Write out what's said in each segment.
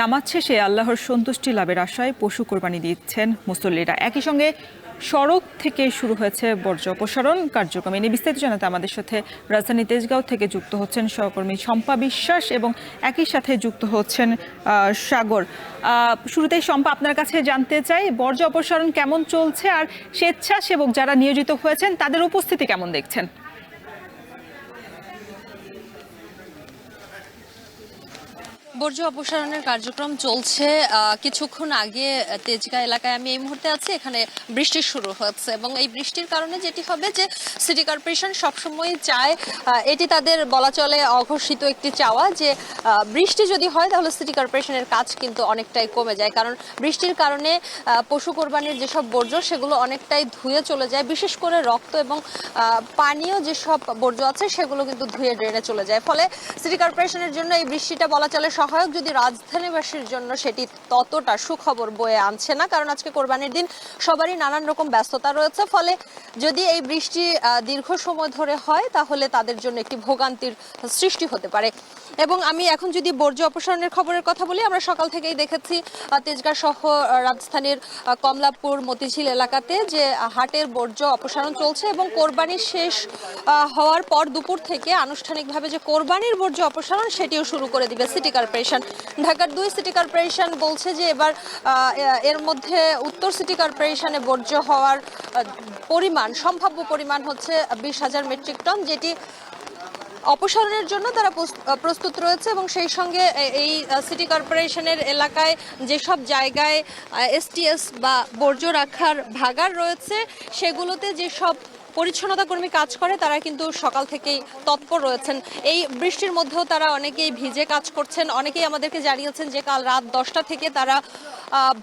নামাজ শেষে আল্লাহর সন্তুষ্টি লাভের আশায় পশু কোরবানি দিচ্ছেন মুসল্লিরা। একই সঙ্গে সড়ক থেকে শুরু হয়েছে বর্জ্য অপসারণ কার্যক্রম। এ নিয়ে বিস্তারিত জানাতে আমাদের সাথে রাজধানী তেজগাঁও থেকে যুক্ত হচ্ছেন সহকর্মী শম্পা বিশ্বাস এবং একই সাথে যুক্ত হচ্ছেন সাগর। শুরুতেই শম্পা, আপনার কাছে জানতে চাই বর্জ্য অপসারণ কেমন চলছে আর স্বেচ্ছাসেবক যারা নিয়োজিত হয়েছেন তাদের উপস্থিতি কেমন দেখছেন? বর্জ্য অপসারণের কার্যক্রম চলছে। কিছুক্ষণ আগে তেজগাঁ এলাকায় আমি এই মুহূর্তে আছি, এখানে বৃষ্টি শুরু হচ্ছে এবং এই বৃষ্টির কারণে যেটি হবে যে সিটি কর্পোরেশন সবসময় চায়, এটি তাদের বলা চলে অঘোষিত একটি চাওয়া, যে বৃষ্টি যদি হয় তাহলে সিটি কর্পোরেশনের কাজ কিন্তু অনেকটাই কমে যায়। কারণ বৃষ্টির কারণে পশু কোরবানির যেসব বর্জ্য সেগুলো অনেকটাই ধুয়ে চলে যায়, বিশেষ করে রক্ত এবং পানীয় যেসব বর্জ্য আছে সেগুলো কিন্তু ধুয়ে ড্রেনে চলে যায়। ফলে সিটি কর্পোরেশনের জন্য এই বৃষ্টিটা বলা চলে সহায়ক, যদি রাজধানীবাসীর জন্য সেটি ততটা সুখবর বয়ে আনছে না। কারণ আজকে কোরবানির দিন, সবারই নানান রকম ব্যস্ততা রয়েছে। ফলে যদি এই বৃষ্টি দীর্ঘ সময় ধরে হয় তাহলে তাদের জন্য একটি ভোগান্তির সৃষ্টি হতে পারে। এবং আমি এখন যদি বর্জ্য অপসারণের খবরের কথা বলি, আমরা সকাল থেকেই দেখেছি তেজগাঁ সহ রাজধানীর কমলাপুর মতিঝিল এলাকাতে যে হাটের বর্জ্য অপসারণ চলছে এবং কোরবানি শেষ হওয়ার পর দুপুর থেকে আনুষ্ঠানিকভাবে যে কোরবানির বর্জ্য অপসারণ সেটিও শুরু করে দিবে সিটি কর্পোরেশন। ঢাকার 2 সিটি কর্পোরেশন বলছে যে এবার এর মধ্যে উত্তর সিটি কর্পোরেশনে বর্জ্য হওয়ার পরিমাণ, সম্ভাব্য পরিমাণ হচ্ছে 20,000 মেট্রিক টন, যেটি অপসারণের জন্য তারা প্রস্তুত রয়েছে। এবং সেই সঙ্গে এই সিটি কর্পোরেশনের এলাকায় যেসব জায়গায় এসটিএস বা বর্জ্য রাখার ভাগার রয়েছে সেগুলোতে যেসব পরিচ্ছন্নতা কর্মী কাজ করে তারা কিন্তু সকাল থেকেই তৎপর রয়েছেন। এই বৃষ্টির মধ্যেও তারা অনেকেই ভিজে কাজ করছেন। অনেকেই আমাদেরকে জানিয়েছেন যে কাল রাত 10টা থেকে তারা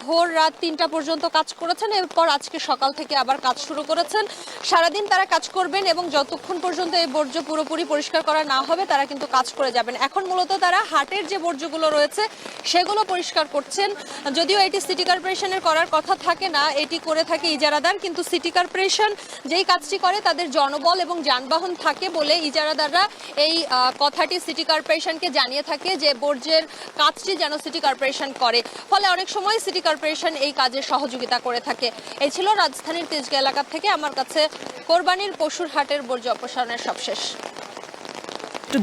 ভোর রাত 3টা পর্যন্ত কাজ করেছেন, এরপর আজকে সকাল থেকে আবার কাজ শুরু করেছেন। সারাদিন তারা কাজ করবেন এবং যতক্ষণ পর্যন্ত এই বর্জ্য পুরোপুরি পরিষ্কার করা না হবে তারা কিন্তু কাজ করে যাবেন। এখন মূলত তারা হাটের যে বর্জ্যগুলো রয়েছে সেগুলো পরিষ্কার করছেন। যদিও এটি সিটি কর্পোরেশনের করার কথা থাকে না, এটি করে থাকে ইজারাদার, কিন্তু সিটি কর্পোরেশন যেই কাজটি করে তাদের জনবল এবং যানবাহন থাকে বলে ইজারাদাররা এই কথাটি সিটি কর্পোরেশনকে জানিয়ে থাকে যে বর্জ্যের কাজটি যেন সিটি কর্পোরেশন করে। ফলে অনেক সময় সিটি কর্পোরেশন এই কাজে সহযোগিতা করে থাকে। এই ছিল রাজধানীর তেজগাঁ এলাকা থেকে আমার কাছে কোরবানির পশুর হাটের বর্জ্য অপসারণের সবশেষ।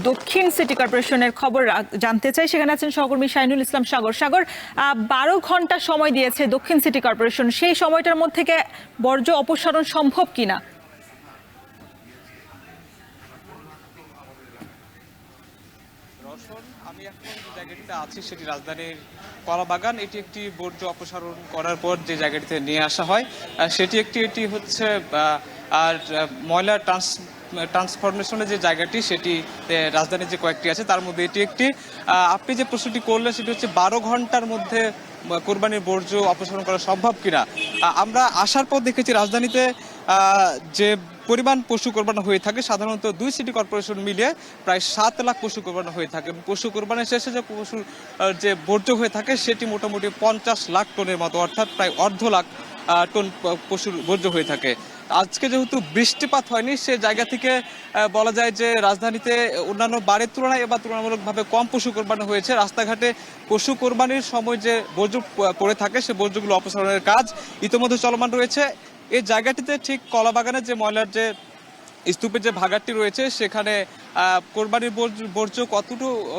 দক্ষিণ সিটি কর্পোরেশনের খবর জানতে চাই, সেখানে আছেন সহকর্মী শাহিনুল ইসলাম সাগর। সাগর, 12 ঘন্টা সময় দিয়েছে দক্ষিণ সিটি কর্পোরেশন, সেই সময়টার মধ্যে থেকে বর্জ্য অপসারণ সম্ভব কিনা? আমি এখন যে জায়গাটিতে আছি সেটি রাজধানীর কলাবাগান। এটি একটি বর্জ্য অপসারণ করার পর যে জায়গাটিতে নিয়ে আসা হয় সেটি এটি হচ্ছে আর ময়লা ট্রান্সফরমেশনের যে জায়গাটি সেটি রাজধানীর যে কয়েকটি আছে তার মধ্যে এটি একটি। আপনি যে প্রশ্নটি করলেন সেটি হচ্ছে 12 ঘন্টার মধ্যে কোরবানির বর্জ্য অপসারণ করা সম্ভব কিনা। আমরা আসার পর দেখেছি রাজধানীতে যে পরিমাণ পশু কোরবানি হয়ে থাকে, সাধারণত 2 সিটি কর্পোরেশন মিলিয়ে প্রায় 7 লাখ পশু কোরবানি হয়ে থাকে। পশু কোরবানির শেষে যে পশুর যে বর্জ্য হয়ে থাকে সেটি মোটামুটি 50 লাখ টনের মতো, অর্থাৎ প্রায় 1.5 লাখ টন পশুর বর্জ্য হয়ে থাকে। আজকে যেহেতু বৃষ্টিপাত হয়নি সে জায়গা থেকে বলা যায় যে রাজধানীতে অন্যান্য বারের তুলনায় এবার তুলনামূলকভাবে কম পশু কোরবানি হয়েছে। রাস্তাঘাটে পশু কোরবানির সময় যে বর্জ্য পড়ে থাকে সে বর্জ্যগুলো অপসারণের কাজ ইতিমধ্যে চলমান রয়েছে। এই জায়গাটিতে ঠিক কলাবাগানের যে ময়লার যে স্তূপের যে ভাগারটি রয়েছে সেখানে কোরবানির বর্জ্য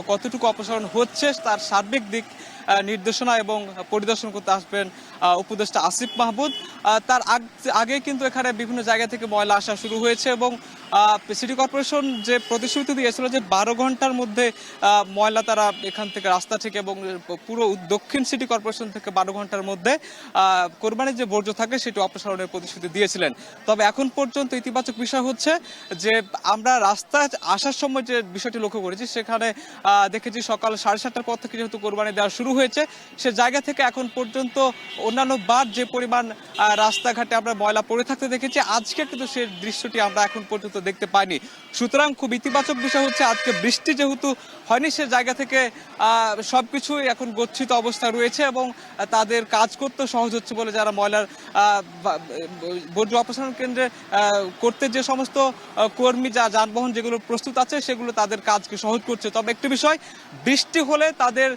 কতটুকু অপসারণ হচ্ছে তার সার্বিক দিক নির্দেশনা এবং পরিদর্শন করতে আসবেন উপদেষ্টা আসিফ মাহমুদ। তার আগে কিন্তু এখানে বিভিন্ন জায়গা থেকে ময়লা আসা শুরু হয়েছে এবং সিটি কর্পোরেশন যে প্রতিশ্রুতি দিয়েছিল যে 12 ঘন্টার মধ্যে ময়লা তারা এখান থেকে রাস্তা থেকে এবং পুরো দক্ষিণ সিটি কর্পোরেশন থেকে 12 ঘন্টার মধ্যে কোরবানির যে বর্জ্য থাকে সেটি অপসারণের প্রতিশ্রুতি দিয়েছিলেন। তবে এখন পর্যন্ত ইতিবাচক বিষয় হচ্ছে যে আমরা রাস্তায় আসার সময় যে বিষয়টি লক্ষ্য করেছি সেখানে দেখেছি সকাল 7:30টার পর থেকে যেহেতু কোরবানি দেওয়া শুরু হয়েছে সে জায়গা থেকে এখন পর্যন্ত অন্যান্য বার যে পরিমাণ রাস্তাঘাটে আমরা ময়লা পড়ে থাকতে দেখেছি, আজকে কিন্তু সেই দৃশ্যটি আমরা এখন পর্যন্ত দেখতে পাইনি। সুতরাং খুব ইতিবাচক বিষয় হচ্ছে আজকে বৃষ্টি যেহেতু হয়নি, সে জায়গা থেকে সবকিছুই এখন গচ্ছিত অবস্থা রয়েছে এবং তাদের কাজ করতে সহজ হচ্ছে বলে যারা ময়লার বর্জ্য অপসারণ কেন্দ্রে করতে যে সমস্ত কর্মী যা যানবাহন যেগুলো প্রস্তুত আছে সেগুলো তাদের কাজকে সহজ করছে। তবে একটি বিষয়, বৃষ্টি হলে তাদের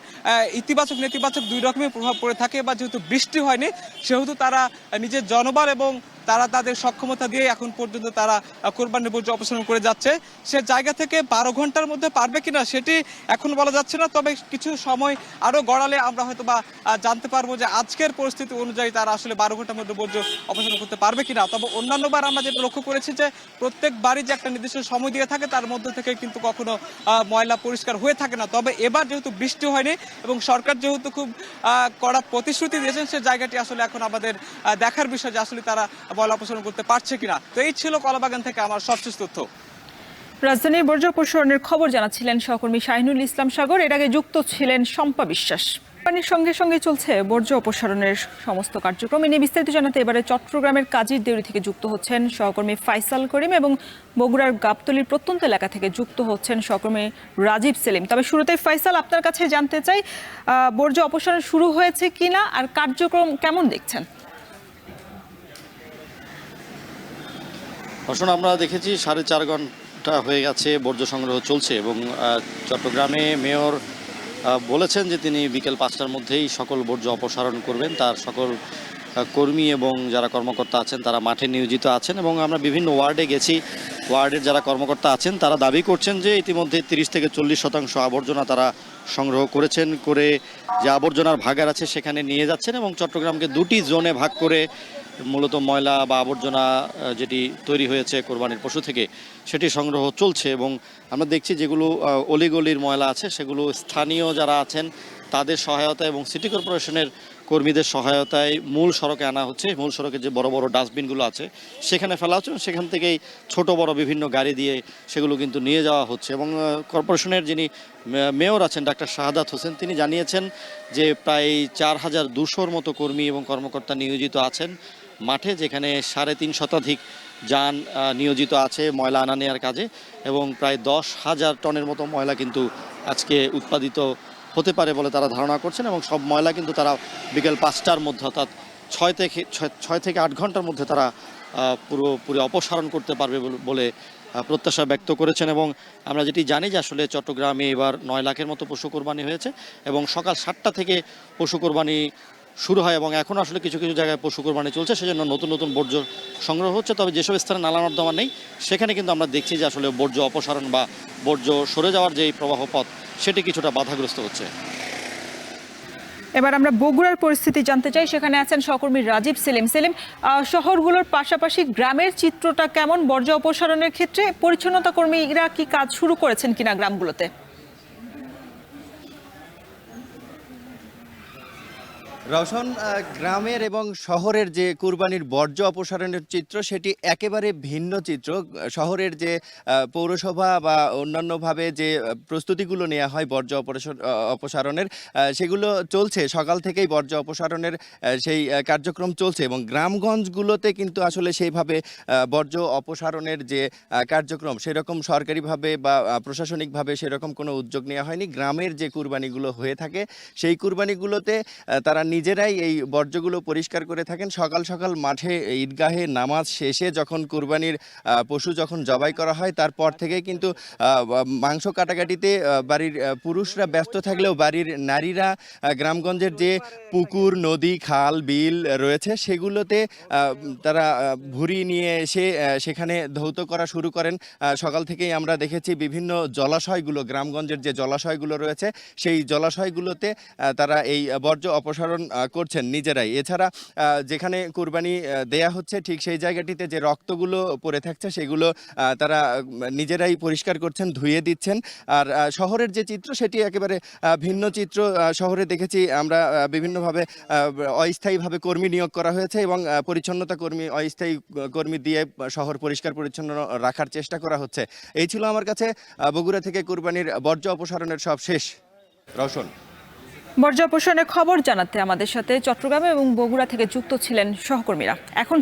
ইতিবাচক নেতিবাচক দুই রকমের প্রভাব পড়ে থাকে। বা যেহেতু বৃষ্টি হয়নি সেহেতু তারা নিজের জনবল এবং তারা তাদের সক্ষমতা দিয়ে এখন পর্যন্ত তারা কোরবানির বর্জ্য অপসারণ করে যাচ্ছে। সে জায়গা থেকে 12 ঘন্টার মধ্যে পারবে কিনা সেটি এখন বলা যাচ্ছে না, তবে কিছু সময় আরো গড়ালে আমরা হয়তো বা জানতে পারবো যে আজকের পরিস্থিতি অনুযায়ী তারা আসলে 12 ঘন্টার মধ্যে বর্জ্য অপসারণ করতে পারবে কিনা। তবে অন্যান্যবার আমরা যেটা লক্ষ্য করেছি যে প্রত্যেকবারই যে একটা নির্দিষ্ট সময় দিয়ে থাকে তার মধ্যে থেকে কিন্তু কখনো ময়লা পরিষ্কার হয়ে থাকে না। তবে এবার যেহেতু বৃষ্টি হয়নি এবং সরকার যেহেতু খুব কড়া প্রতিশ্রুতি দিয়েছেন, সে জায়গাটি আসলে এখন আমাদের দেখার বিষয় যে আসলে তারা ময়লা অপসারণ করতে পারছে কিনা। তো এই ছিল কলাবাগান থেকে আমার সবশেষ তথ্য। রাজধানীর বর্জ্য অপসারণের খবর জানাচ্ছিলেন সহকর্মী শাহিনুল ইসলাম সাগর। এর আগে যুক্ত ছিলেন শম্পা বিশ্বাস। পানির সঙ্গে সঙ্গে চলছে বর্জ্য অপসারণের সমস্ত কার্যক্রম। এ নিয়ে বিস্তারিত জানাতে এবারে চট্টগ্রামের কাজীর দেউরি থেকে যুক্ত হচ্ছেন সহকর্মী ফাইসাল করিম এবং বগুড়ার গাবতলীর প্রত্যন্ত এলাকা থেকে যুক্ত হচ্ছেন সহকর্মী রাজীব সেলিম। তবে শুরুতে ফাইসাল, আপনার কাছে জানতে চাই বর্জ্য অপসারণ শুরু হয়েছে কিনা আর কার্যক্রম কেমন দেখছেন? আমরা দেখেছি 4.5 ঘন্টা হয়ে গেছে বর্জ্য সংগ্রহ চলছে এবং চট্টগ্রামে মেয়র বলেছেন যে তিনি বিকেল 5টার মধ্যেই সকল বর্জ্য অপসারণ করবেন। তার সকল কর্মী এবং যারা কর্মকর্তা আছেন তারা মাঠে নিয়োজিত আছেন এবং আমরা বিভিন্ন ওয়ার্ডে গেছি। ওয়ার্ডের যারা কর্মকর্তা আছেন তারা দাবি করছেন যে ইতিমধ্যে 30 থেকে 40% আবর্জনা তারা সংগ্রহ করেছেন, করে যে আবর্জনার ভাগার আছে সেখানে নিয়ে যাচ্ছেন এবং চট্টগ্রামকে 2টি জোনে ভাগ করে মূলত ময়লা বা আবর্জনা যেটি তৈরি হয়েছে কোরবানির পশু থেকে সেটি সংগ্রহ চলছে। এবং আমরা দেখছি যেগুলো অলিগলির ময়লা আছে সেগুলো স্থানীয় যারা আছেন তাদের সহায়তা এবং সিটি কর্পোরেশনের কর্মীদের সহায়তায় মূল সড়কে আনা হচ্ছে। মূল সড়কে যে বড় বড় ডাস্টবিনগুলো আছে সেখানে ফেলা হচ্ছে এবং সেখান থেকেই ছোট বড় বিভিন্ন গাড়ি দিয়ে সেগুলো কিন্তু নিয়ে যাওয়া হচ্ছে। এবং কর্পোরেশনের যিনি মেয়র আছেন ডাক্তার শাহাদাত হোসেন, তিনি জানিয়েছেন যে প্রায় 4200-র মতো কর্মী এবং কর্মকর্তা নিয়োজিত আছেন মাঠে, যেখানে 3.5 শতাধিক যান নিয়োজিত আছে ময়লা আনা নেওয়ার কাজে এবং প্রায় 10,000 টনের মতো ময়লা কিন্তু আজকে উৎপাদিত হতে পারে বলে তারা ধারণা করছেন। এবং সব ময়লা কিন্তু তারা বিকেল 5টার মধ্যে অর্থাৎ 6 থেকে 8 ঘন্টার মধ্যে তারা পুরোপুরি অপসারণ করতে পারবে বলে প্রত্যাশা ব্যক্ত করেছেন। এবং আমরা যেটি জানি যে আসলে চট্টগ্রামে এবার 9 লাখের মতো পশু কোরবানি হয়েছে এবং সকাল 7টা থেকে পশু কোরবানি শুরু হয় এবং এখন আসলে কিছু কিছু জায়গায় পশু কোরবানি চলছে, সেজন্য নতুন নতুন বর্জ্য সংগ্রহ হচ্ছে। তবে যেসব স্থানে নালা নর্দমা নেই সেখানে কিন্তু আমরা দেখছি যে আসলে বর্জ্য অপসারণ বা বর্জ্য সরে যাওয়ার যে প্রবাহ পথ সেটি কিছুটা বাধাগ্রস্ত হচ্ছে। এবার আমরা বগুড়ার পরিস্থিতি জানতে চাই, সেখানে আছেন সহকর্মী রাজীব সেলিম। সেলিম, শহরগুলোর পাশাপাশি গ্রামের চিত্রটা কেমন বর্জ্য অপসারণের ক্ষেত্রে? পরিচ্ছন্নতা কর্মীরা কি কাজ শুরু করেছেন কিনা গ্রামগুলোতে? রওশন, গ্রামের এবং শহরের যে কুরবানির বর্জ্য অপসারণের চিত্র সেটি একেবারে ভিন্ন চিত্র। শহরের যে পৌরসভা বা অন্যান্যভাবে যে প্রস্তুতিগুলো নেওয়া হয় বর্জ্য অপসারণের সেগুলো চলছে, সকাল থেকেই বর্জ্য অপসারণের সেই কার্যক্রম চলছে এবং গ্রামগঞ্জগুলোতে কিন্তু আসলে সেইভাবে বর্জ্য অপসারণের যে কার্যক্রম সেরকম সরকারিভাবে বা প্রশাসনিকভাবে সেরকম কোনো উদ্যোগ নেওয়া হয়নি। গ্রামের যে কুরবানিগুলো হয়ে থাকে সেই কুরবানিগুলোতে তারা নিজেরাই এই বর্জ্যগুলো পরিষ্কার করে থাকেন। সকাল সকাল মাঠে ঈদগাহে নামাজ শেষে যখন কুরবানির পশু যখন জবাই করা হয় তারপর থেকে কিন্তু মাংস কাটাকাটিতে বাড়ির পুরুষরা ব্যস্ত থাকলেও বাড়ির নারীরা গ্রামগঞ্জের যে পুকুর, নদী, খাল, বিল রয়েছে সেগুলোতে তারা ভুঁড়ি নিয়ে এসে সেখানে ধৌত করা শুরু করেন। সকাল থেকেই আমরা দেখেছি বিভিন্ন জলাশয়গুলো, গ্রামগঞ্জের যে জলাশয়গুলো রয়েছে সেই জলাশয়গুলোতে তারা এই বর্জ্য অপসারণ করছেন নিজেরাই। এছাড়া যেখানে কুরবানি দেয়া হচ্ছে ঠিক সেই জায়গাটিতে যে রক্তগুলো পড়ে থাকছে সেগুলো তারা নিজেরাই পরিষ্কার করছেন, ধুয়ে দিচ্ছেন। আর শহরের যে চিত্র সেটি একেবারে ভিন্ন চিত্র। শহরে দেখেছি আমরা বিভিন্নভাবে অস্থায়ীভাবে কর্মী নিয়োগ করা হয়েছে এবং পরিচ্ছন্নতা কর্মী, অস্থায়ী কর্মী দিয়ে শহর পরিষ্কার পরিচ্ছন্ন রাখার চেষ্টা করা হচ্ছে। এই ছিল আমার কাছে বগুড়া থেকে কুরবানির বর্জ্য অপসারণের সব শেষ। রওশন, বর্জ্য অপসারণের খবর জানাতে আমাদের সাথে চট্টগ্রাম এবং বগুড়া থেকে যুক্ত ছিলেন সহকর্মীরা। এখন